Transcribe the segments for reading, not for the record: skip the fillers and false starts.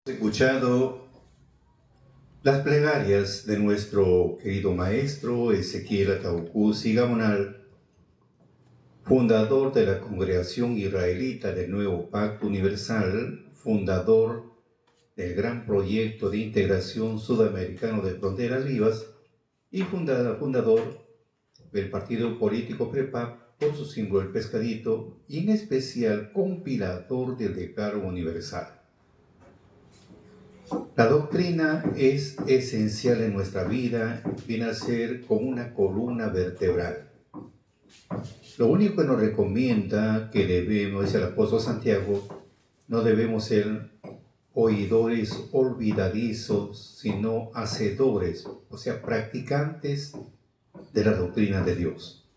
Escuchado las plegarias de nuestro querido maestro Ezequiel Ataucú Sigamonal, fundador de la Congregación Israelita del Nuevo Pacto Universal, fundador del gran proyecto de integración sudamericano de Fronteras Vivas y fundador del partido político PREPAP por su símbolo el pescadito y en especial compilador del Decálogo Universal. La doctrina es esencial en nuestra vida, viene a ser como una columna vertebral. Lo único que nos recomienda que debemos, dice el apóstol Santiago, no debemos ser oidores olvidadizos, sino hacedores, o sea, practicantes de la doctrina de Dios.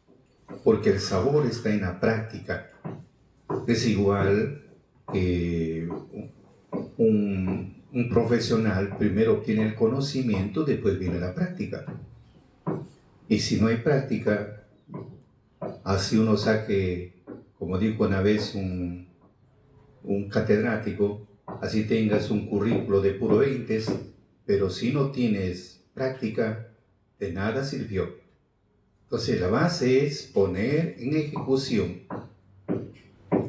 Porque el sabor está en la práctica. Es igual que un profesional primero obtiene el conocimiento, después viene la práctica. Y si no hay práctica, así uno saque, como dijo una vez un catedrático, así tengas un currículo de puro 20, pero si no tienes práctica, de nada sirvió. Entonces la base es poner en ejecución,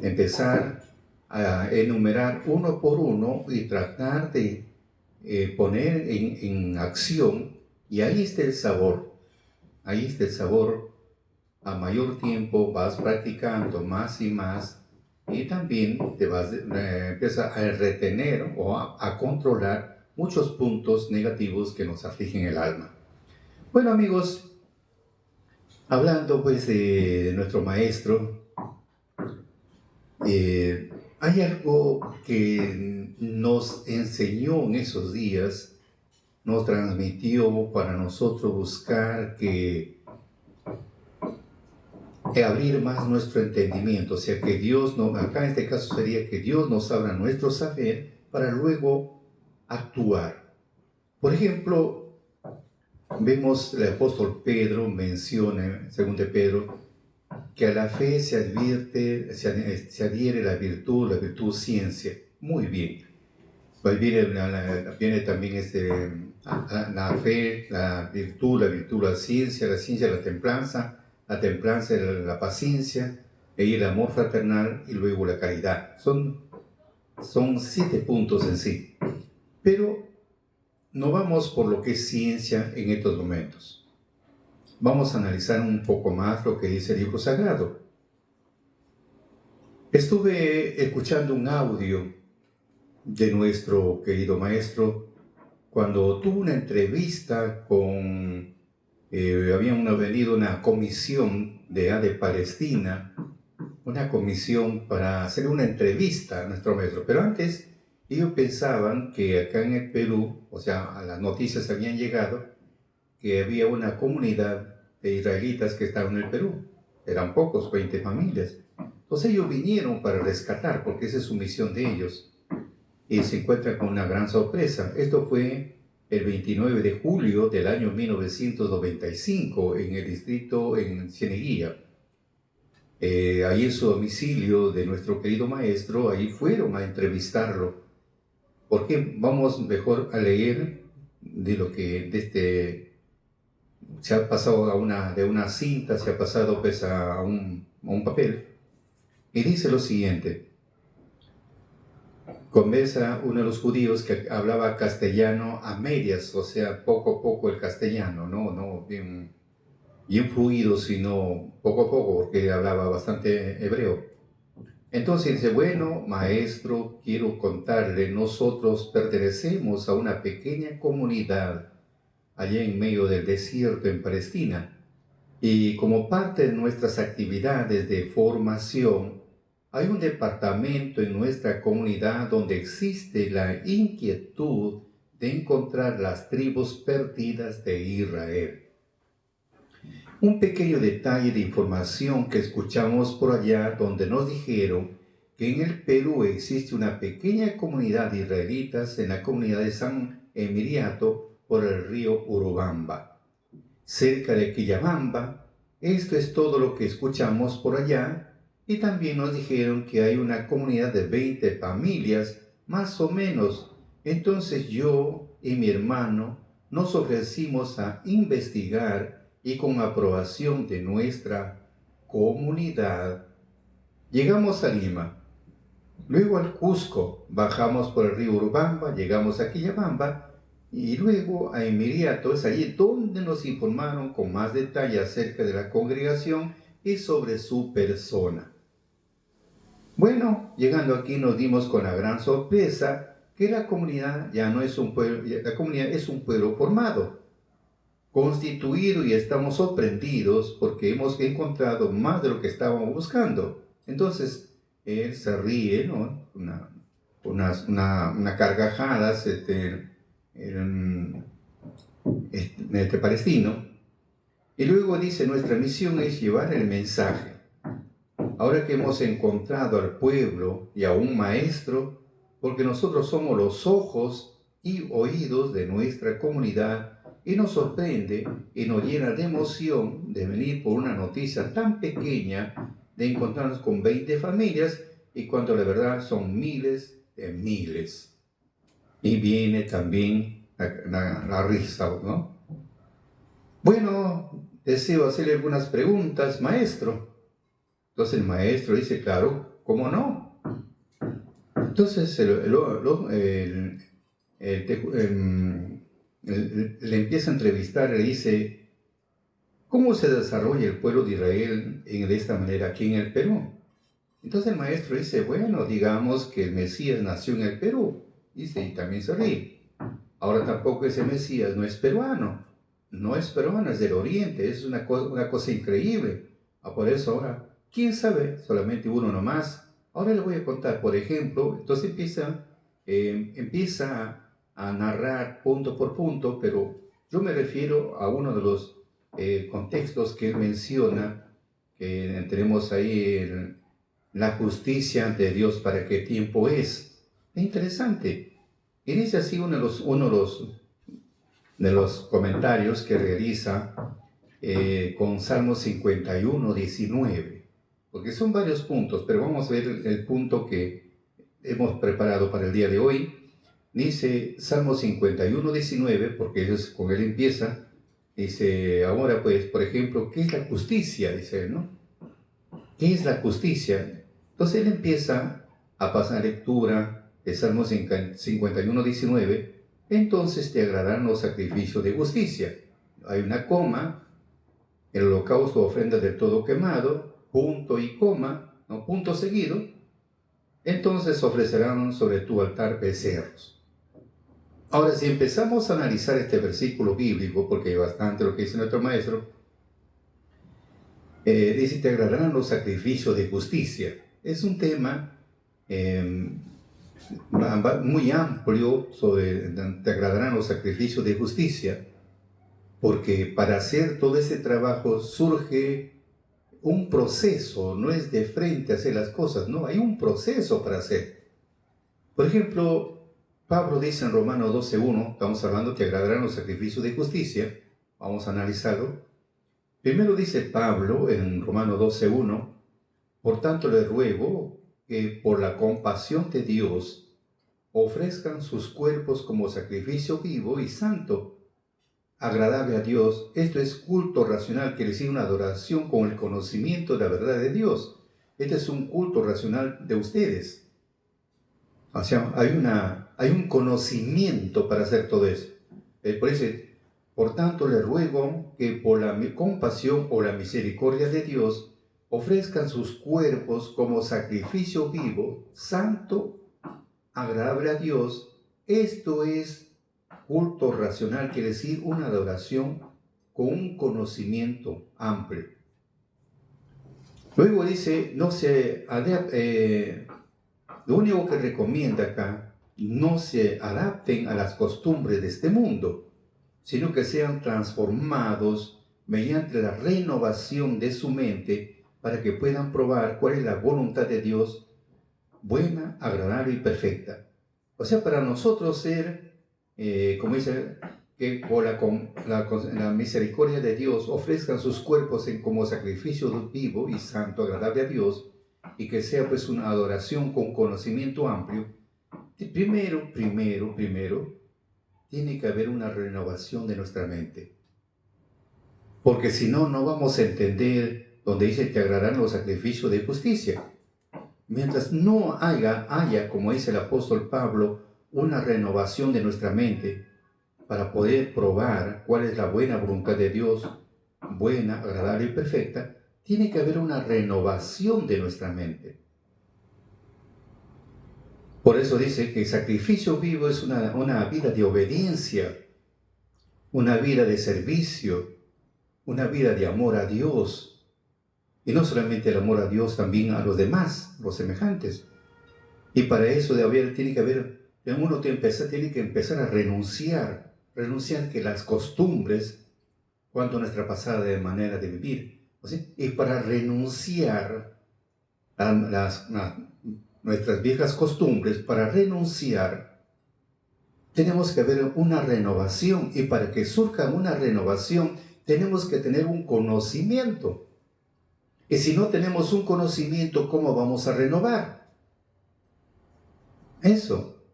empezar a enumerar uno por uno y tratar de poner en acción, y ahí está el sabor. Ahí está el sabor. A mayor tiempo vas practicando más y más, y también te vas empieza a retener o a controlar muchos puntos negativos que nos afligen el alma. Bueno, amigos, hablando pues de nuestro maestro, hay algo que nos enseñó en esos días, nos transmitió para nosotros buscar que abrir más nuestro entendimiento, o sea que Dios, acá en este caso sería que Dios nos abra nuestro saber para luego actuar. Por ejemplo, vemos el apóstol Pedro menciona, según de Pedro, que a la fe se advierte, se adhiere la virtud ciencia. Muy bien. Pues viene también la fe, la virtud la ciencia la templanza la paciencia, y el amor fraternal y luego la caridad. Son 7 puntos en sí. Pero no vamos por lo que es ciencia en estos momentos. Vamos a analizar un poco más lo que dice el libro sagrado. Estuve escuchando un audio de nuestro querido maestro cuando tuvo una entrevista con, había venido una comisión de Palestina, una comisión para hacer una entrevista a nuestro maestro. Pero antes ellos pensaban que acá en el Perú, o sea, a las noticias habían llegado que había una comunidad de israelitas que estaban en el Perú. Eran pocos, 20 familias. Entonces ellos vinieron para rescatar, porque esa es su misión de ellos. Y se encuentran con una gran sorpresa. Esto fue el 29 de julio del año 1995 en el distrito en Cieneguilla. Ahí en su domicilio de nuestro querido maestro, ahí fueron a entrevistarlo. Porque vamos mejor a leer de lo que se ha pasado de una cinta, se ha pasado pues a un papel. Y dice lo siguiente: conversa uno de los judíos que hablaba castellano a medias, o sea, poco a poco el castellano, no bien fluido, sino poco a poco, porque hablaba bastante hebreo. Entonces dice: bueno, maestro, quiero contarle, nosotros pertenecemos a una pequeña comunidad allá en medio del desierto en Palestina, y como parte de nuestras actividades de formación, hay un departamento en nuestra comunidad donde existe la inquietud de encontrar las tribus perdidas de Israel. Un pequeño detalle de información que escuchamos por allá, donde nos dijeron que en el Perú existe una pequeña comunidad de israelitas en la comunidad de San Emiliato por el río Urubamba, cerca de Quillabamba. Esto es todo lo que escuchamos por allá. Y también nos dijeron que hay una comunidad de 20 familias, más o menos, Entonces yo y mi hermano nos ofrecimos a investigar y con aprobación de nuestra comunidad, llegamos a Lima. Luego al Cusco, bajamos por el río Urubamba, llegamos a Quillabamba y luego a Emiriato, es allí donde nos informaron con más detalle acerca de la congregación y sobre su persona. Bueno, llegando aquí nos dimos con la gran sorpresa que la comunidad ya no es un pueblo, la comunidad es un pueblo formado, constituido, y estamos sorprendidos porque hemos encontrado más de lo que estábamos buscando. Entonces, él se ríe, ¿no? Una carcajada palestino, y luego dice: nuestra misión es llevar el mensaje. Ahora que hemos encontrado al pueblo y a un maestro, porque nosotros somos los ojos y oídos de nuestra comunidad, y nos sorprende y nos llena de emoción de venir por una noticia tan pequeña, de encontrarnos con 20 familias, y cuando la verdad son miles de miles. Y viene también la risa, ¿no? Bueno, deseo hacerle algunas preguntas, maestro. Entonces el maestro dice: claro, ¿cómo no? Entonces le empieza a entrevistar, le dice: ¿cómo se desarrolla el pueblo de Israel de esta manera aquí en el Perú? Entonces el maestro dice: bueno, digamos que el Mesías nació en el Perú. Dice, y también se ríe. Ahora tampoco ese Mesías no es peruano, es del Oriente, es una cosa increíble. Por eso ahora, ¿quién sabe? Solamente uno nomás. Ahora le voy a contar, por ejemplo. Entonces empieza a narrar punto por punto, pero yo me refiero a uno de los contextos que él menciona, que tenemos ahí la justicia de Dios, ¿para qué tiempo es? Es interesante. Y dice así uno de los comentarios que realiza con Salmo 51, 19. Porque son varios puntos, pero vamos a ver el punto que hemos preparado para el día de hoy. Dice Salmo 51, 19, porque con él empieza. Dice, ahora pues, por ejemplo, ¿qué es la justicia? Dice él, ¿no? ¿Qué es la justicia? Entonces él empieza a pasar lectura de Salmo 51, 19. Entonces te agradarán los sacrificios de justicia. Hay una coma, el holocausto, ofrenda del todo quemado, punto y coma, no punto seguido. Entonces ofrecerán sobre tu altar becerros. Ahora, si empezamos a analizar este versículo bíblico, porque hay bastante lo que dice nuestro maestro, dice: te agradarán los sacrificios de justicia. Es un tema muy amplio sobre te agradarán los sacrificios de justicia, porque para hacer todo ese trabajo surge un proceso, no es de frente hacer las cosas, no, hay un proceso para hacer. Por ejemplo, Pablo dice en Romanos 12:1, estamos hablando, te agradarán los sacrificios de justicia, vamos a analizarlo. Primero dice Pablo en Romanos 12:1, por tanto les ruego que por la compasión de Dios ofrezcan sus cuerpos como sacrificio vivo y santo, agradable a Dios. Esto es culto racional, quiere decir una adoración con el conocimiento de la verdad de Dios. Este es un culto racional de ustedes. O sea, hay un conocimiento para hacer todo eso. Por eso, por tanto, les ruego que por la compasión o la misericordia de Dios ofrezcan sus cuerpos como sacrificio vivo, santo, agradable a Dios. Esto es culto racional, quiere decir una adoración con un conocimiento amplio. Luego dice, lo único que recomienda acá, no se adapten a las costumbres de este mundo, sino que sean transformados mediante la renovación de su mente para que puedan probar cuál es la voluntad de Dios, buena, agradable y perfecta. O sea, para nosotros ser, como dice, que por la misericordia de Dios ofrezcan sus cuerpos como sacrificio vivo y santo, agradable a Dios, y que sea pues una adoración con conocimiento amplio. primero, tiene que haber una renovación de nuestra mente. Porque si no, no vamos a entender donde dice que agradarán los sacrificios de justicia. Mientras no haya, como dice el apóstol Pablo, una renovación de nuestra mente para poder probar cuál es la buena voluntad de Dios, buena, agradable y perfecta, tiene que haber una renovación de nuestra mente. Por eso dice que el sacrificio vivo es una vida de obediencia, una vida de servicio, una vida de amor a Dios. Y no solamente el amor a Dios, también a los demás, los semejantes. Y para eso tiene que haber, uno tiene que empezar a renunciar que las costumbres, cuanto nuestra pasada de manera de vivir. ¿Sí? Y para renunciar a nuestras viejas costumbres, tenemos que haber una renovación. Y para que surja una renovación, tenemos que tener un conocimiento. Y si no tenemos un conocimiento, ¿cómo vamos a renovar? Eso.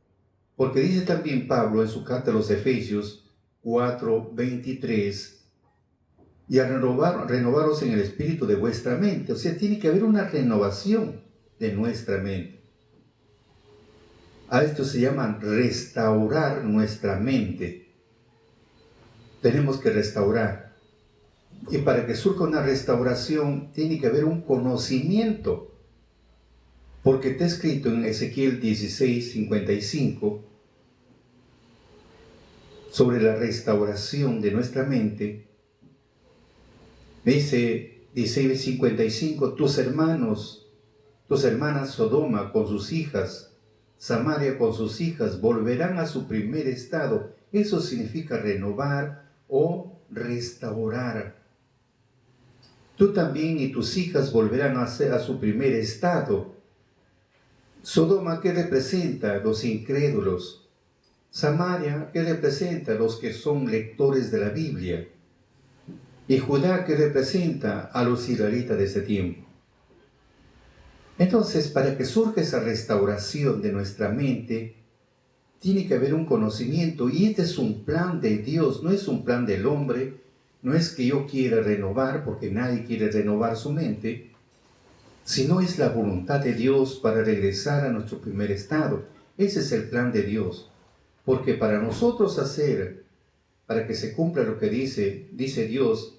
Porque dice también Pablo en su carta a los Efesios 4:23, y a renovaros en el espíritu de vuestra mente. O sea, tiene que haber una renovación de nuestra mente. A esto se llama restaurar nuestra mente. Tenemos que restaurar. Y para que surja una restauración, tiene que haber un conocimiento. Porque está escrito en Ezequiel 16:55 sobre la restauración de nuestra mente. Dice 16:55, tus hermanas Sodoma con sus hijas, Samaria con sus hijas, volverán a su primer estado. Eso significa renovar o restaurar. Tú también y tus hijas volverán a su primer estado. Sodoma, ¿qué representa? Los incrédulos. Samaria, ¿qué representa? Los que son lectores de la Biblia. Y Judá, ¿qué representa? A los israelitas de ese tiempo. Entonces, para que surja esa restauración de nuestra mente, tiene que haber un conocimiento. Y este es un plan de Dios, no es un plan del hombre. No es que yo quiera renovar, porque nadie quiere renovar su mente, sino es la voluntad de Dios para regresar a nuestro primer estado. Ese es el plan de Dios. Porque para nosotros para que se cumpla lo que dice Dios,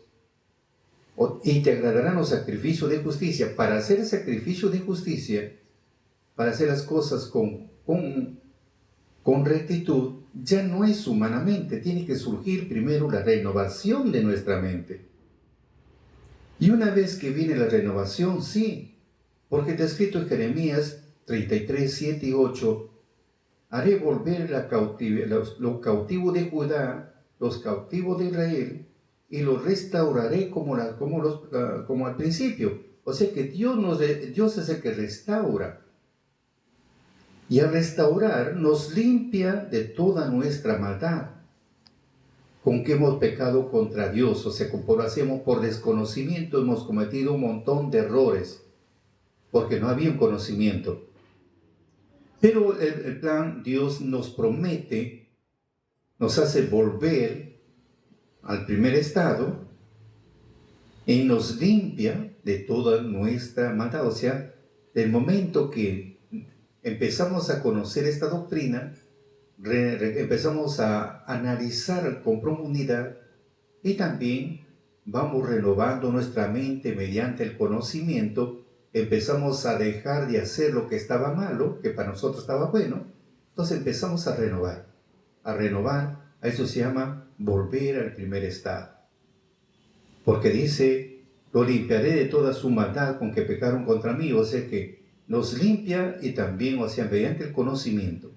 y te agradarán los sacrificios de justicia. Para hacer el sacrificio de justicia, para hacer las cosas con rectitud, ya no es humanamente, tiene que surgir primero la renovación de nuestra mente. Y una vez que viene la renovación, sí, porque está escrito en Jeremías 33:7 y 8, haré volver los cautivos de Judá, los cautivos de Israel, y los restauraré como al principio. O sea que Dios es el que restaura. Y al restaurar nos limpia de toda nuestra maldad con que hemos pecado contra Dios. O sea, como lo hacemos por desconocimiento, hemos cometido un montón de errores porque no había un conocimiento. Pero el plan, Dios nos promete, nos hace volver al primer estado y nos limpia de toda nuestra maldad. O sea, del momento que empezamos a conocer esta doctrina, empezamos a analizar con profundidad y también vamos renovando nuestra mente mediante el conocimiento. Empezamos a dejar de hacer lo que estaba malo, que para nosotros estaba bueno. Entonces empezamos a renovar. A eso se llama volver al primer estado. Porque dice, lo limpiaré de toda su maldad con que pecaron contra mí. O sea que nos limpia y también, o sea, mediante el conocimiento.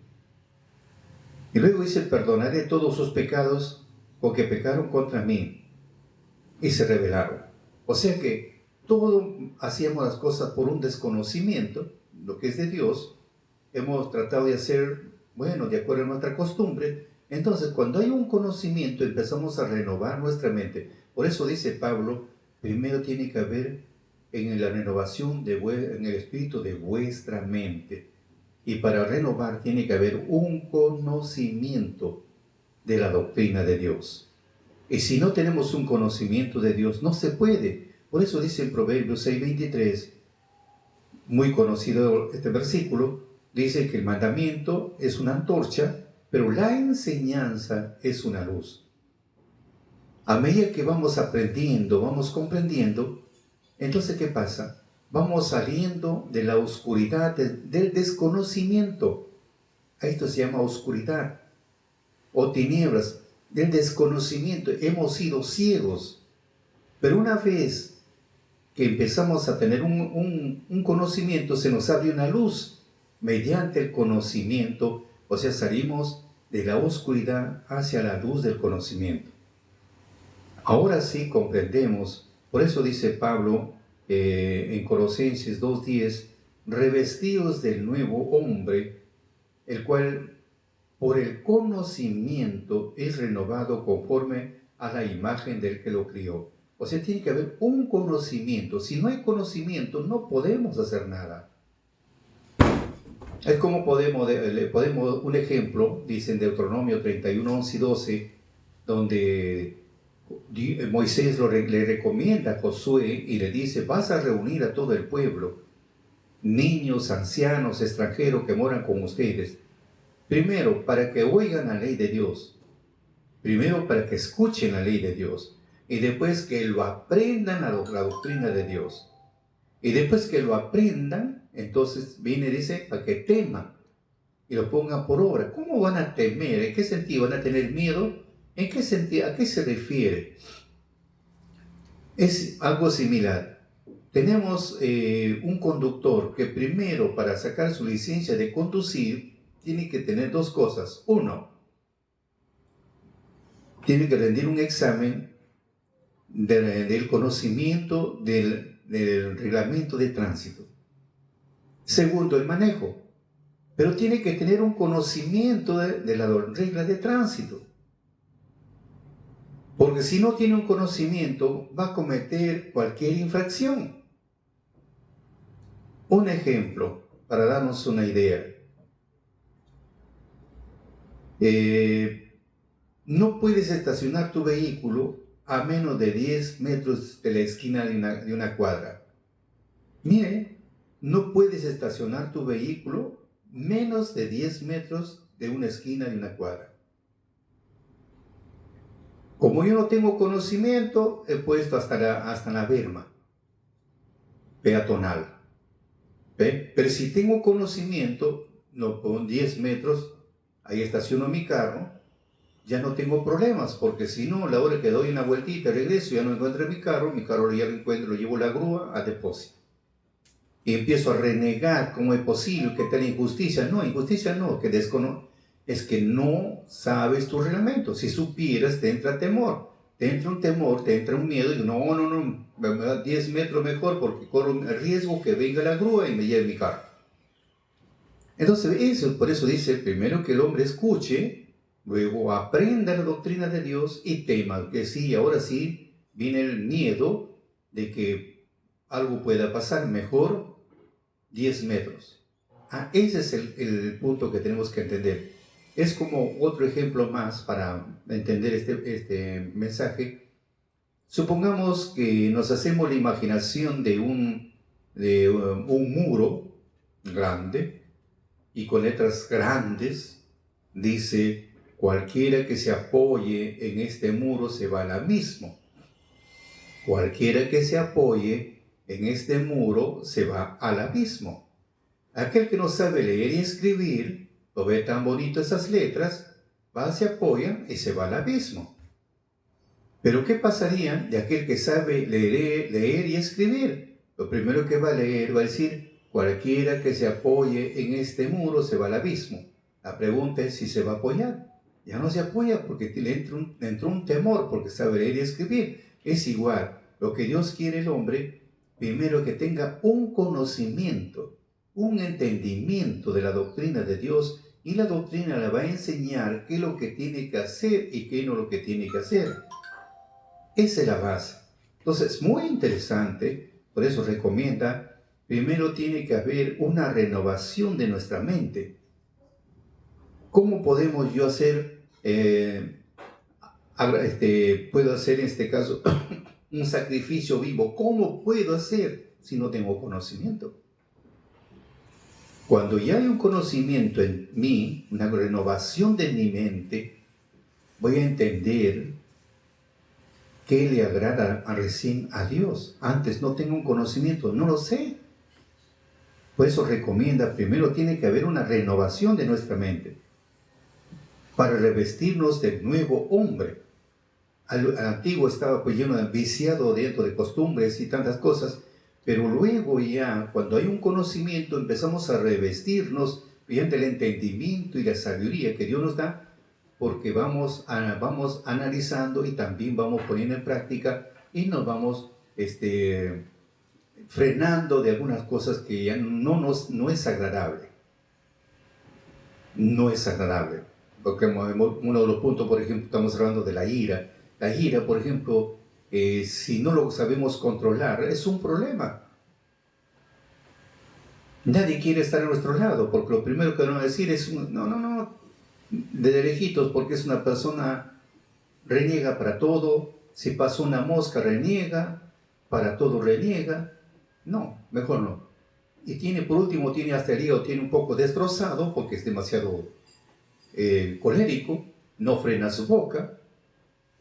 Y luego dice, perdonaré todos sus pecados con que pecaron contra mí y se rebelaron. O sea que hacíamos las cosas por un desconocimiento, lo que es de Dios. Hemos tratado de hacer, de acuerdo a nuestra costumbre. Entonces, cuando hay un conocimiento, empezamos a renovar nuestra mente. Por eso dice Pablo, primero tiene que haber en la renovación en el espíritu de vuestra mente. Y para renovar tiene que haber un conocimiento de la doctrina de Dios. Y si no tenemos un conocimiento de Dios, no se puede. Por eso dice en Proverbios 6:23, muy conocido este versículo, dice que el mandamiento es una antorcha, pero la enseñanza es una luz. A medida que vamos aprendiendo, vamos comprendiendo, entonces ¿qué pasa? Vamos saliendo de la oscuridad, del desconocimiento. A esto se llama oscuridad o tinieblas, del desconocimiento. Hemos sido ciegos. Pero una vez que empezamos a tener un conocimiento, se nos abre una luz mediante el conocimiento. O sea, salimos de la oscuridad hacia la luz del conocimiento. Ahora sí comprendemos. Por eso dice Pablo en Colosenses 2:10, revestidos del nuevo hombre, el cual por el conocimiento es renovado conforme a la imagen del que lo crió. O sea, tiene que haber un conocimiento. Si no hay conocimiento, no podemos hacer nada. Es como podemos un ejemplo, dice en Deuteronomio 31, 11 y 12, donde Moisés le recomienda a Josué y le dice, vas a reunir a todo el pueblo, niños, ancianos, extranjeros que moran con ustedes. Primero, para que oigan la ley de Dios. Primero, para que escuchen la ley de Dios. Y después que lo aprendan la doctrina de Dios. Y después que lo aprendan, entonces viene y dice, para que teman y lo pongan por obra. ¿Cómo van a temer? ¿En qué sentido van a tener miedo? ¿En qué sentido? ¿A qué se refiere? Es algo similar. Tenemos un conductor que primero, para sacar su licencia de conducir, tiene que tener dos cosas. Uno, tiene que rendir un examen del conocimiento del reglamento de tránsito. Segundo, el manejo. Pero tiene que tener un conocimiento de la regla de tránsito. Porque si no tiene un conocimiento, va a cometer cualquier infracción. Un ejemplo, para darnos una idea. No puedes estacionar tu vehículo a menos de 10 metros de la esquina de una cuadra. Mire, no puedes estacionar tu vehículo menos de 10 metros de una esquina de una cuadra. Como yo no tengo conocimiento, he puesto hasta la berma peatonal. ¿Ve? Pero si tengo conocimiento, no pongo 10 metros, ahí estaciono mi carro, ya no tengo problemas, porque si no, a la hora que doy una vueltita, regreso, ya no encuentro mi carro ya lo encuentro, lo llevo a la grúa a depósito. Y empiezo a renegar, ¿cómo es posible que tal injusticia? No, injusticia no, es que no sabes tu reglamento. Si supieras, te entra temor. Te entra un temor, te entra un miedo. Y no, me da 10 metros mejor porque corro el riesgo que venga la grúa y me lleve mi carro. Entonces, por eso dice, primero que el hombre escuche, luego aprenda la doctrina de Dios y tema. Que sí, ahora sí, viene el miedo de que algo pueda pasar. Mejor 10 metros. Ese es el punto que tenemos que entender. Es como otro ejemplo más para entender este mensaje. Supongamos que nos hacemos la imaginación de un muro grande y con letras grandes dice, cualquiera que se apoye en este muro se va al abismo. Cualquiera que se apoye en este muro se va al abismo. Aquel que no sabe leer y escribir, lo ve tan bonito esas letras, va, se apoya y se va al abismo. Pero ¿qué pasaría de aquel que sabe leer y escribir? Lo primero que va a leer va a decir, cualquiera que se apoye en este muro se va al abismo. La pregunta es si se va a apoyar. Ya no se apoya porque le entró un temor porque sabe leer y escribir. Es igual, lo que Dios quiere el hombre, primero que tenga un conocimiento, un entendimiento de la doctrina de Dios, y la doctrina le va a enseñar qué es lo que tiene que hacer y qué no es lo que tiene que hacer. Esa es la base. Entonces, muy interesante, por eso recomienda primero tiene que haber una renovación de nuestra mente. ¿Cómo podemos yo hacer, puedo hacer en este caso un sacrificio vivo? ¿Cómo puedo hacer si no tengo conocimiento? Cuando ya hay un conocimiento en mí, una renovación de mi mente, voy a entender qué le agrada recién a Dios. Antes no tengo un conocimiento, no lo sé. Por eso recomienda, primero tiene que haber una renovación de nuestra mente para revestirnos del nuevo hombre. Al antiguo estaba pues lleno de viciado dentro de costumbres y tantas cosas, pero luego ya cuando hay un conocimiento empezamos a revestirnos mediante el entendimiento y la sabiduría que Dios nos da, porque vamos analizando y también vamos poniendo en práctica y nos vamos frenando de algunas cosas que ya no es agradable. No es agradable. Porque uno de los puntos, por ejemplo, estamos hablando de la ira. La ira, por ejemplo, si no lo sabemos controlar, es un problema. Nadie quiere estar a nuestro lado, porque lo primero que van a decir es, no, de lejitos, porque es una persona reniega para todo. Si pasa una mosca, reniega, para todo reniega. No, mejor no. Y por último, tiene hasta el hígado, tiene un poco destrozado, porque es demasiado colérico, no frena su boca,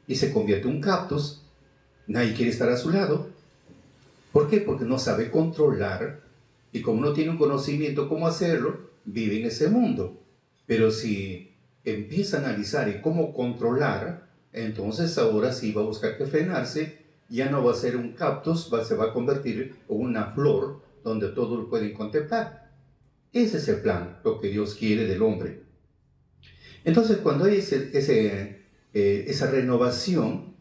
y se convierte en un cactus. Nadie quiere estar a su lado. ¿Por qué? Porque no sabe controlar, y como no tiene un conocimiento cómo hacerlo, vive en ese mundo. Pero si empieza a analizar y cómo controlar, entonces ahora sí va a buscar que frenarse. Ya no va a ser un cactus, se va a convertir en una flor donde todos lo pueden contemplar. Ese es el plan, lo que Dios quiere del hombre. Entonces, cuando hay esa renovación,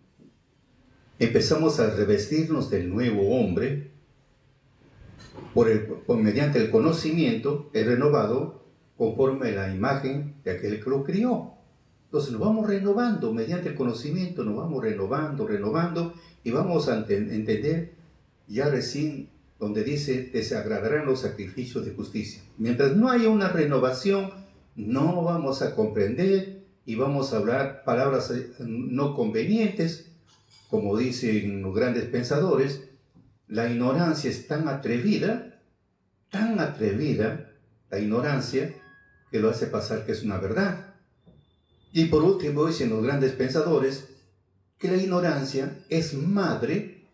empezamos a revestirnos del nuevo hombre mediante el conocimiento renovado conforme a la imagen de aquel que lo crió. Entonces nos vamos renovando mediante el conocimiento, nos vamos renovando y vamos a entender ya recién donde dice, te agradarán los sacrificios de justicia. Mientras no haya una renovación, no vamos a comprender y vamos a hablar palabras no convenientes, como dicen los grandes pensadores. La ignorancia es tan atrevida, la ignorancia, que lo hace pasar que es una verdad. Y por último, dicen los grandes pensadores, que la ignorancia es madre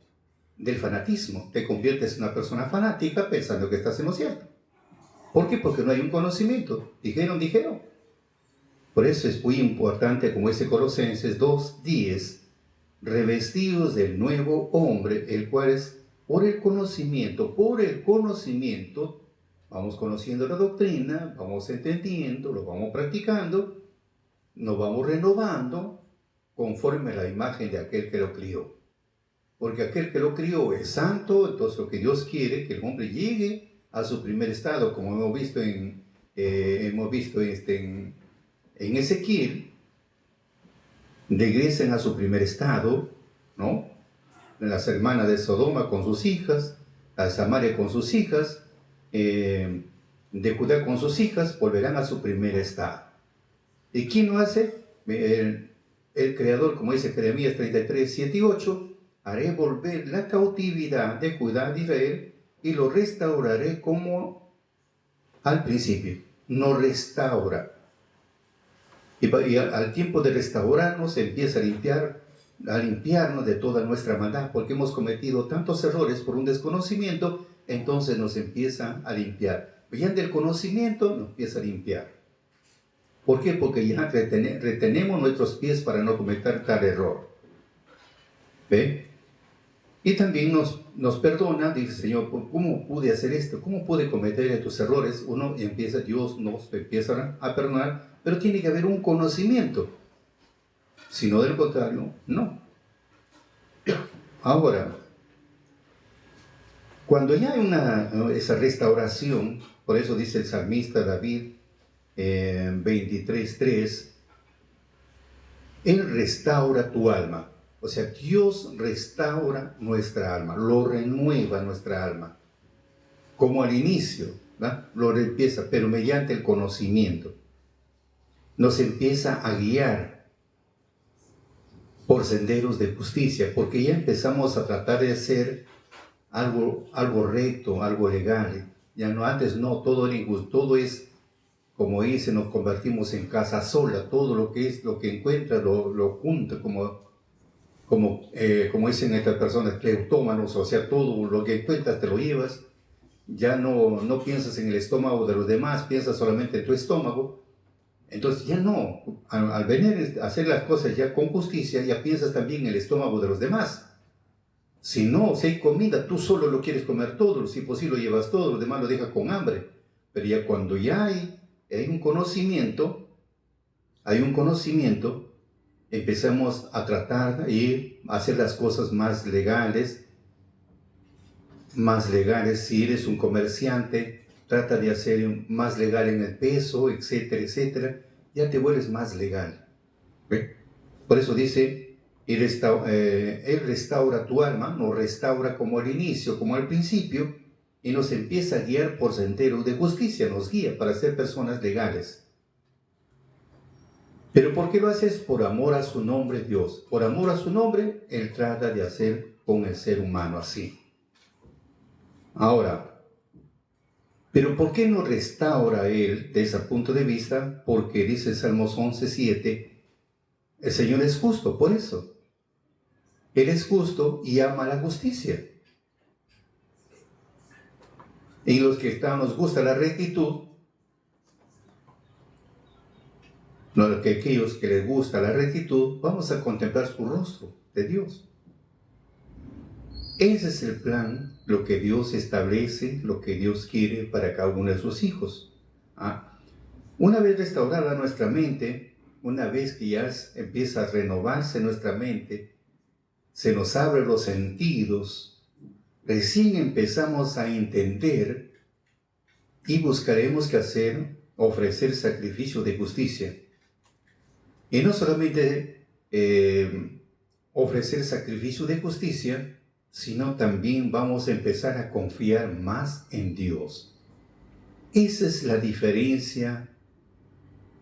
del fanatismo. Te conviertes en una persona fanática pensando que estás en lo cierto. ¿Por qué? Porque no hay un conocimiento. Dijeron. Por eso es muy importante, como dice Colosenses 2:10, revestidos del nuevo hombre, el cual es por el conocimiento, vamos conociendo la doctrina, vamos entendiendo, lo vamos practicando, nos vamos renovando conforme a la imagen de aquel que lo crió. Porque aquel que lo crió es santo, entonces lo que Dios quiere, que el hombre llegue a su primer estado, como hemos visto en Ezequiel, regresen a su primer estado, ¿no? Las hermanas de Sodoma con sus hijas, a Samaria con sus hijas, de Judá con sus hijas, volverán a su primer estado. ¿Y quién lo hace? El Creador, como dice Jeremías 33, 7 y 8, haré volver la cautividad de Judá de Israel y lo restauraré como al principio. No restaura. Y al tiempo de restaurarnos empieza a limpiarnos de toda nuestra maldad, porque hemos cometido tantos errores por un desconocimiento. Entonces nos empieza a limpiar. Mediante el conocimiento nos empieza a limpiar. ¿Por qué? Porque ya retenemos nuestros pies para no cometer tal error. ¿Ve? Y también nos perdona, dice Señor, ¿cómo pude hacer esto? ¿Cómo pude cometer estos errores? Dios nos empieza a perdonar, pero tiene que haber un conocimiento. Si no, del contrario, no. Ahora, cuando ya hay esa restauración, por eso dice el salmista David, 23:3, Él restaura tu alma. O sea, Dios restaura nuestra alma, lo renueva nuestra alma. como al inicio, ¿verdad? Lo empieza, pero mediante el conocimiento. Nos empieza a guiar por senderos de justicia, porque ya empezamos a tratar de hacer algo recto, algo legal. Ya no, antes no, todo era injusto, todo es, como dice, nos convertimos en casa sola, todo lo que es, lo que encuentra, lo junta, como dicen estas personas, cleptómanos, o sea, todo lo que encuentras te lo llevas, ya no piensas en el estómago de los demás, piensas solamente en tu estómago. Entonces ya no, al venir a hacer las cosas ya con justicia, ya piensas también en el estómago de los demás. Si no, si hay comida, tú solo lo quieres comer todo, si posible lo llevas todo, los demás lo dejas con hambre. Pero ya cuando ya hay un conocimiento, empezamos a tratar y hacer las cosas más legales. Si eres un comerciante, trata de hacer más legal en el peso, etcétera, etcétera. Ya te vuelves más legal. ¿Ve? Por eso dice, Él restaura tu alma, nos restaura como al inicio, como al principio, y nos empieza a guiar por senderos de justicia, nos guía para ser personas legales. ¿Pero por qué lo haces? Por amor a su nombre, Dios. Por amor a su nombre, Él trata de hacer con el ser humano así. Ahora, ¿pero por qué nos restaura Él desde ese punto de vista? Porque dice Salmos 11:7, el Señor es justo, por eso. Él es justo y ama la justicia. Y los que nos gusta la rectitud, aquellos que les gusta la rectitud, vamos a contemplar su rostro de Dios. Ese es el plan, lo que Dios establece, lo que Dios quiere para cada uno de sus hijos. Una vez restaurada nuestra mente, una vez que ya empieza a renovarse nuestra mente, se nos abren los sentidos, recién empezamos a entender y buscaremos qué hacer, ofrecer sacrificio de justicia. Y no solamente ofrecer sacrificio de justicia, sino también vamos a empezar a confiar más en Dios. Esa es la diferencia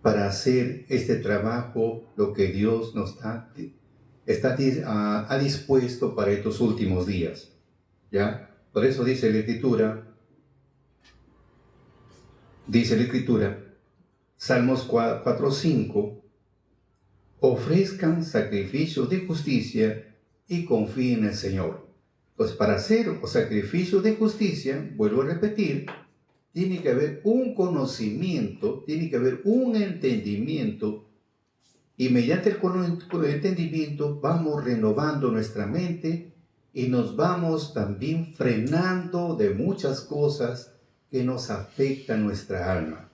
para hacer este trabajo, lo que Dios nos ha dispuesto para estos últimos días. ¿Ya? Por eso dice la Escritura, Salmos 4:5, ofrezcan sacrificios de justicia y confíen en el Señor. Pues para hacer sacrificio de justicia, vuelvo a repetir, tiene que haber un conocimiento, tiene que haber un entendimiento, y mediante el entendimiento vamos renovando nuestra mente y nos vamos también frenando de muchas cosas que nos afectan nuestra alma.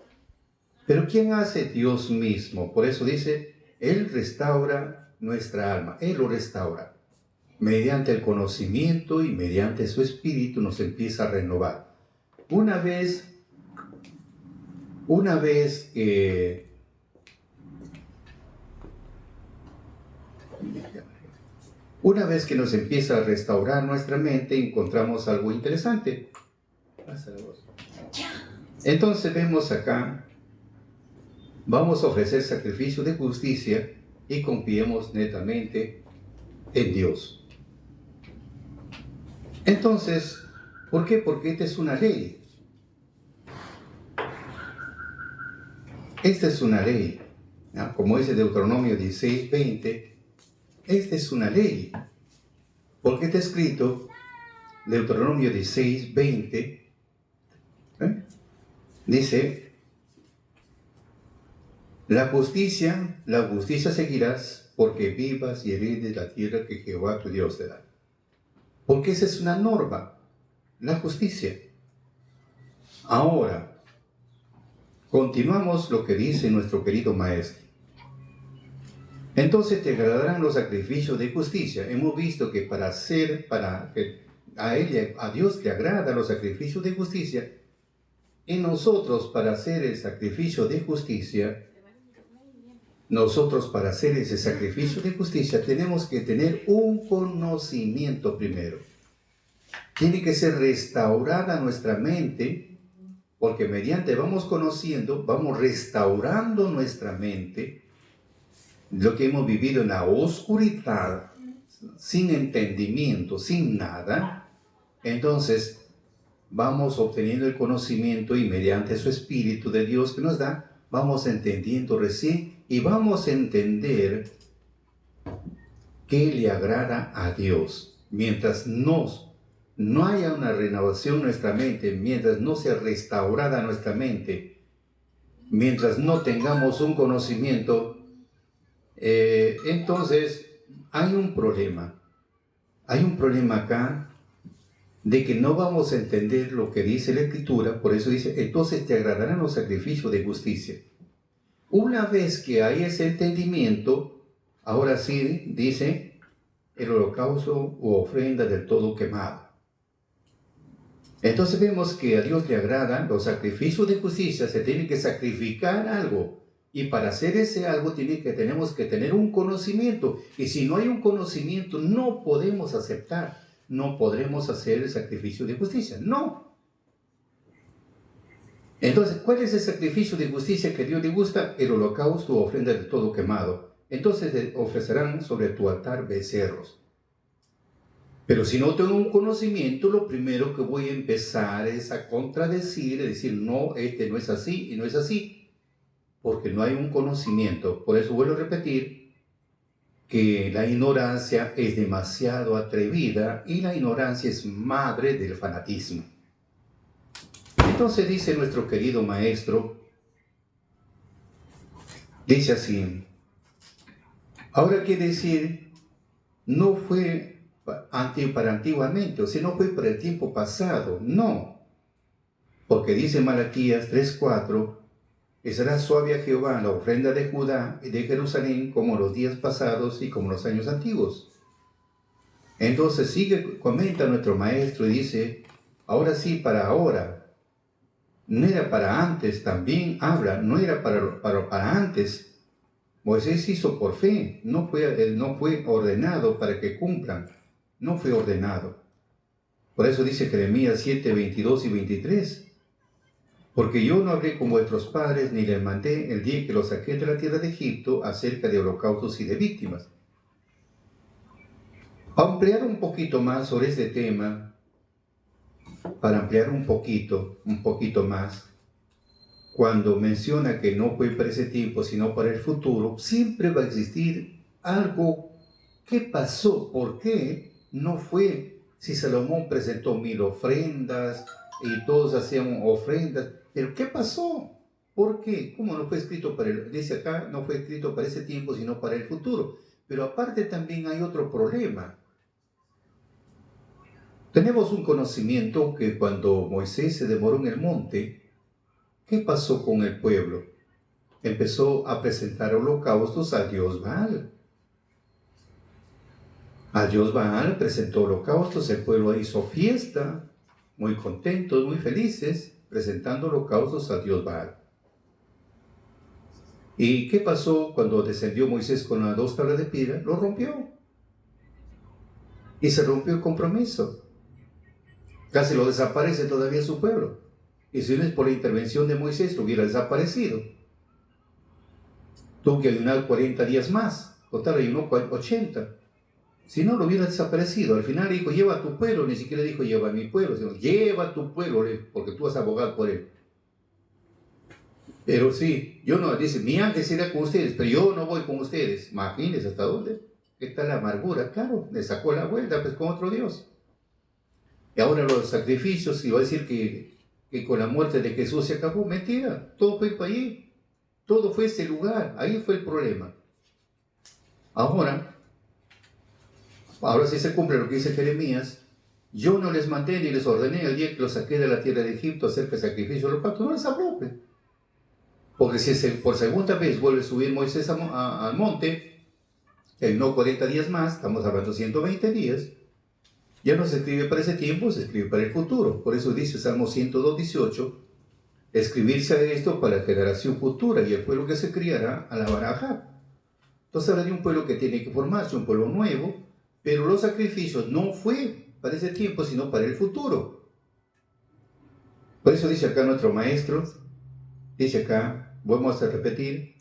Pero ¿quién hace? Dios mismo. Por eso dice, Él restaura nuestra alma, Él lo restaura. Mediante el conocimiento y mediante su espíritu nos empieza a renovar. Una vez que nos empieza a restaurar nuestra mente, encontramos algo interesante. Entonces vemos acá, vamos a ofrecer sacrificio de justicia y confiemos netamente en Dios. Entonces, ¿por qué? Porque esta es una ley. Esta es una ley. ¿No? Como dice Deuteronomio 16:20, esta es una ley. Porque está escrito, Deuteronomio 16:20, dice, la justicia seguirás porque vivas y heredes la tierra que Jehová tu Dios te da. Porque esa es una norma, la justicia. Ahora, continuamos lo que dice nuestro querido maestro. Entonces te agradarán los sacrificios de justicia. Hemos visto que a Dios le agradan los sacrificios de justicia. Y nosotros para hacer ese sacrificio de justicia tenemos que tener un conocimiento primero. tiene que ser restaurada nuestra mente, porque mediante vamos conociendo, vamos restaurando nuestra mente, lo que hemos vivido en la oscuridad, sin entendimiento, sin nada. Entonces vamos obteniendo el conocimiento y mediante su Espíritu de Dios que nos da, vamos entendiendo recién y vamos a entender qué le agrada a Dios. Mientras no haya una renovación en nuestra mente, mientras no sea restaurada nuestra mente, mientras no tengamos un conocimiento, entonces hay un problema. Hay un problema acá de que no vamos a entender lo que dice la Escritura. Por eso dice, entonces te agradarán los sacrificios de justicia. Una vez que hay ese entendimiento, ahora sí dice el holocausto u ofrenda del todo quemado. Entonces vemos que a Dios le agradan los sacrificios de justicia. Se tiene que sacrificar algo. Y para hacer ese algo tenemos que tener un conocimiento. Y si no hay un conocimiento, no podemos aceptar. No podremos hacer el sacrificio de justicia. No. Entonces, ¿cuál es el sacrificio de justicia que a Dios le gusta? El holocausto o ofrenda de todo quemado. Entonces ofrecerán sobre tu altar becerros. Pero si no tengo un conocimiento, lo primero que voy a empezar es a contradecir, es decir, no, este no es así y no es así, porque no hay un conocimiento. Por eso vuelvo a repetir que la ignorancia es demasiado atrevida y la ignorancia es madre del fanatismo. Entonces dice nuestro querido maestro, dice así, ahora quiere decir, no fue para antiguamente, o sea, no fue para el tiempo pasado, no. Porque dice Malaquías 3:4, y será suave a Jehová la ofrenda de Judá y de Jerusalén como los días pasados y como los años antiguos. Entonces comenta nuestro maestro y dice, ahora sí, para ahora. No era para antes, también habla, no era para antes. Moisés hizo por fe, no fue ordenado para que cumplan. No fue ordenado. Por eso dice Jeremías 7, 22 y 23. Porque yo no hablé con vuestros padres, ni les mandé el día que los saqué de la tierra de Egipto acerca de holocaustos y de víctimas. Para ampliar un poquito más sobre este tema, para ampliar un poquito más, cuando menciona que no fue para ese tiempo, sino para el futuro, siempre va a existir algo. ¿Qué pasó? ¿Por qué no fue? Si Salomón presentó 1000 ofrendas y todos hacían ofrendas, pero ¿qué pasó? ¿Por qué? ¿Cómo no fue escrito dice acá, no fue escrito para ese tiempo, sino para el futuro? Pero aparte también hay otro problema. Tenemos un conocimiento que cuando Moisés se demoró en el monte, ¿qué pasó con el pueblo? Empezó a presentar holocaustos al dios Baal. Al dios Baal presentó holocaustos, el pueblo hizo fiesta, muy contentos, muy felices, presentando holocaustos al dios Baal. ¿Y qué pasó cuando descendió Moisés con las 2 tablas de piedra? Lo rompió. Y se rompió el compromiso. Casi lo desaparece todavía su pueblo. Y si no es por la intervención de Moisés, lo hubiera desaparecido. Tuvo que ayunar 40 días más. Total, ayunó 80. Si no, lo hubiera desaparecido. Al final dijo, lleva a tu pueblo. Ni siquiera dijo, lleva a mi pueblo, sino, lleva a tu pueblo, porque tú vas a abogar por él. Pero sí, yo no, dice, mi ángel será con ustedes, pero yo no voy con ustedes. Imagínense hasta dónde. ¿Qué tal la amargura? Claro, le sacó la vuelta, pues con otro Dios. Y ahora los sacrificios, y va a decir que con la muerte de Jesús se acabó. Mentira, todo fue para allí. Todo fue ese lugar. Ahí fue el problema. Ahora sí se cumple lo que dice Jeremías. Yo no les mandé ni les ordené el día que los saqué de la tierra de Egipto acerca del sacrificio de los pactos. No les habló. Porque si por segunda vez vuelve a subir Moisés al monte, no 40 días más, estamos hablando 120 días, ya no se escribe para ese tiempo, se escribe para el futuro. Por eso dice Salmo 102, 18, escribirse a esto para la generación futura, y el pueblo que se criará alabará a Jah. Entonces habla de un pueblo que tiene que formarse, un pueblo nuevo, pero los sacrificios no fue para ese tiempo, sino para el futuro. Por eso dice acá nuestro maestro, dice acá, vamos a repetir,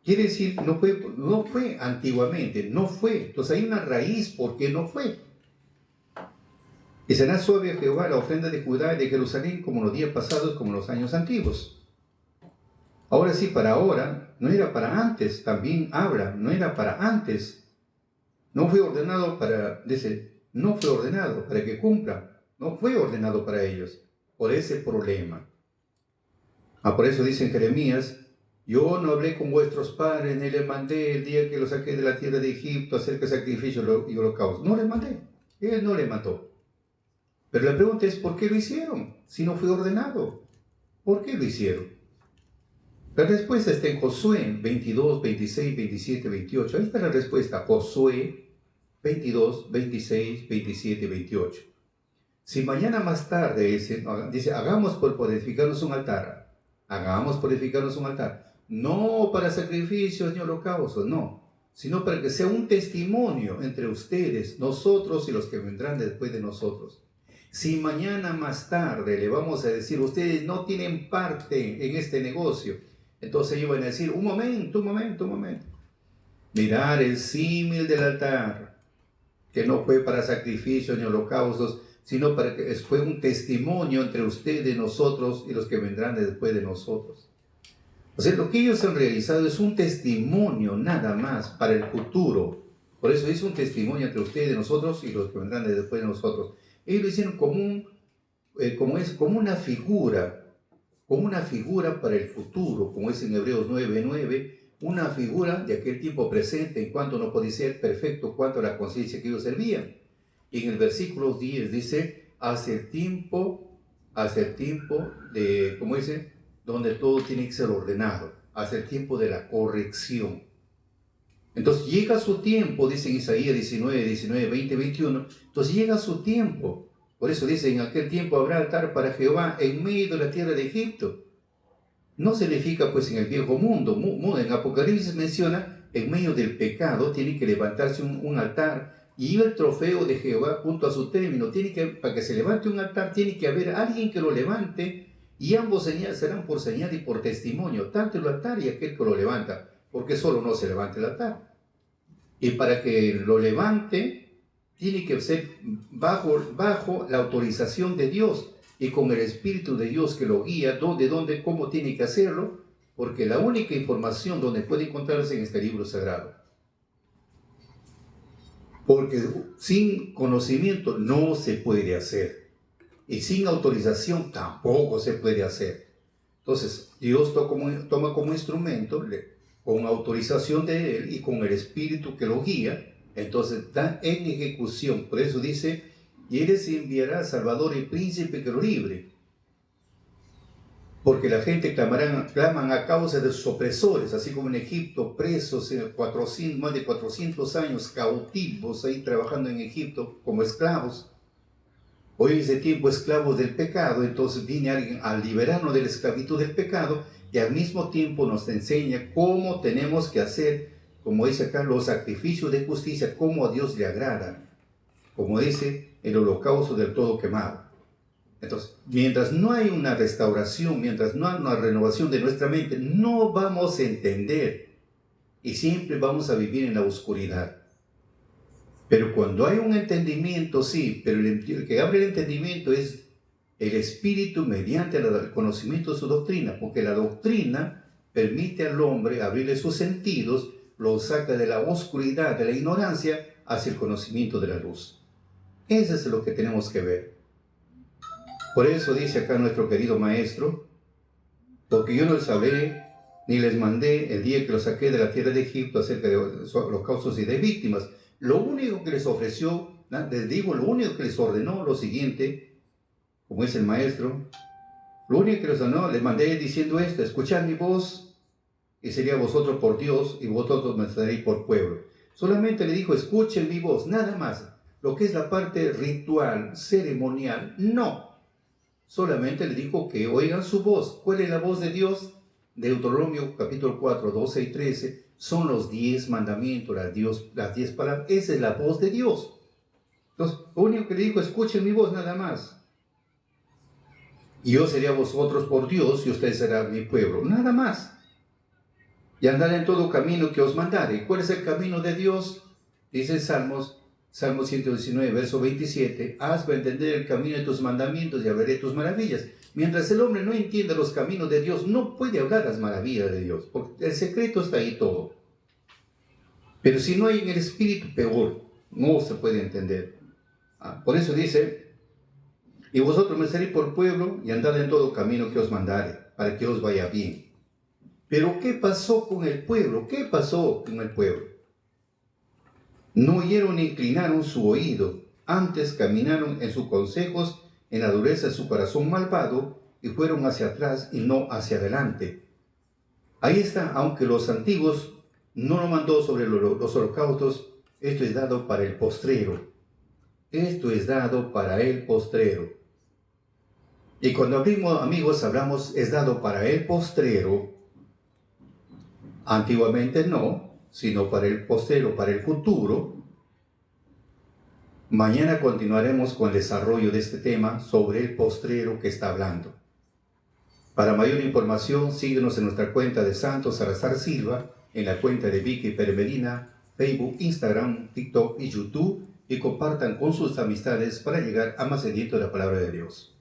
quiere decir, no fue antiguamente, no fue. Entonces hay una raíz por qué no fue. Y será suave a Jehová la ofrenda de Judá y de Jerusalén como los días pasados, como los años antiguos. Ahora sí, para ahora, no era para antes, también habla, no era para antes. No fue ordenado para, dice, no fue ordenado para que cumpla, no fue ordenado para ellos, por ese problema. Por eso dice en Jeremías, yo no hablé con vuestros padres, ni les mandé el día que los saqué de la tierra de Egipto acerca de sacrificios y holocaustos. No les mandé, él no les mató. Pero la pregunta es, ¿por qué lo hicieron? Si no fue ordenado, ¿por qué lo hicieron? La respuesta está en Josué 22, 26, 27, 28. Ahí está la respuesta, Josué 22, 26, 27, 28. Si mañana más tarde dice, hagamos por edificarnos un altar, hagamos por edificarnos un altar, no para sacrificios ni holocaustos, no, sino para que sea un testimonio entre ustedes, nosotros y los que vendrán después de nosotros. Si mañana más tarde le vamos a decir, ustedes no tienen parte en este negocio, entonces ellos van a decir, un momento. Mirar el símil del altar, que no fue para sacrificios ni holocaustos, sino para que fue un testimonio entre ustedes, nosotros y los que vendrán después de nosotros. O sea, lo que ellos han realizado es un testimonio nada más para el futuro. Por eso es un testimonio entre ustedes, nosotros y los que vendrán después de nosotros. Ellos lo hicieron como una figura para el futuro, como es en Hebreos 9:9, una figura de aquel tiempo presente en cuanto no podía ser perfecto cuanto a la conciencia que ellos servían. Y en el versículo 10 dice, hace tiempo de, como dice, donde todo tiene que ser ordenado, hace el tiempo de la corrección. Entonces llega su tiempo, dice en Isaías 19, 20, 21, entonces llega su tiempo. Por eso dice, en aquel tiempo habrá altar para Jehová en medio de la tierra de Egipto. No se significa pues en el viejo mundo. En Apocalipsis menciona, en medio del pecado tiene que levantarse un altar y el trofeo de Jehová junto a su término. Para que se levante un altar tiene que haber alguien que lo levante y ambos serán por señal y por testimonio, tanto el altar y aquel que lo levanta, porque solo no se levanta el altar. Y para que lo levante, tiene que ser bajo la autorización de Dios y con el Espíritu de Dios que lo guía, cómo tiene que hacerlo, porque la única información donde puede encontrarse en este libro sagrado. Porque sin conocimiento no se puede hacer, y sin autorización tampoco se puede hacer. Entonces, Dios toma como instrumento, con autorización de Él y con el Espíritu que lo guía, entonces está en ejecución. Por eso dice, y Él les enviará Salvador y Príncipe que lo libre. Porque la gente claman a causa de sus opresores, así como en Egipto, presos más de 400 años, cautivos ahí trabajando en Egipto como esclavos. Hoy en ese tiempo esclavos del pecado, entonces viene alguien a liberarnos de la esclavitud del pecado y al mismo tiempo nos enseña cómo tenemos que hacer, como dice acá, los sacrificios de justicia, cómo a Dios le agrada, como dice el holocausto del todo quemado. Entonces, mientras no hay una restauración, mientras no hay una renovación de nuestra mente, no vamos a entender y siempre vamos a vivir en la oscuridad. Pero cuando hay un entendimiento, sí, pero el que abre el entendimiento es el Espíritu mediante el conocimiento de su doctrina, porque la doctrina permite al hombre abrirle sus sentidos, lo saca de la oscuridad, de la ignorancia, hacia el conocimiento de la luz. Eso es lo que tenemos que ver. Por eso dice acá nuestro querido maestro, porque yo no les hablé ni les mandé el día que los saqué de la tierra de Egipto acerca de los holocaustos y de víctimas. Lo único que les ofreció, les digo, lo único que les ordenó lo siguiente, como es el maestro, lo único que les ordenó, les mandé diciendo esto, escuchad mi voz y sería vosotros por Dios y vosotros me seréis por pueblo. Solamente le dijo, escuchen mi voz, nada más. Lo que es la parte ritual, ceremonial, no. Solamente le dijo que oigan su voz. ¿Cuál es la voz de Dios? Deuteronomio capítulo 4, 12 y 13 son los 10 mandamientos, las 10 palabras. Esa es la voz de Dios. Entonces, lo único que le dijo, escuchen mi voz nada más. Y yo seré a vosotros por Dios y ustedes serán mi pueblo. Nada más. Y andad en todo camino que os mandare. ¿Cuál es el camino de Dios? Dice Salmo 119, verso 27. Hazme entender el camino de tus mandamientos y hablaré tus maravillas. Mientras el hombre no entienda los caminos de Dios, no puede hablar las maravillas de Dios, porque el secreto está ahí todo. Pero si no hay en el espíritu, peor, no se puede entender. Por eso dice, y vosotros me seréis por pueblo y andad en todo camino que os mandare, para que os vaya bien. Pero ¿qué pasó con el pueblo? ¿Qué pasó con el pueblo? No oyeron ni inclinaron su oído, antes caminaron en sus consejos, en la dureza de su corazón malvado, y fueron hacia atrás y no hacia adelante. Ahí está, aunque los antiguos no lo mandó sobre los holocaustos, esto es dado para el postrero. Esto es dado para el postrero. Y cuando abrimos, amigos, hablamos, es dado para el postrero. Antiguamente no, sino para el postrero, para el futuro. Mañana continuaremos con el desarrollo de este tema sobre el postrero que está hablando. Para mayor información, síguenos en nuestra cuenta de Santos Salazar Silva, en la cuenta de Vicky Permedina, Facebook, Instagram, TikTok y YouTube, y compartan con sus amistades para llegar a más sedientos de la palabra de Dios.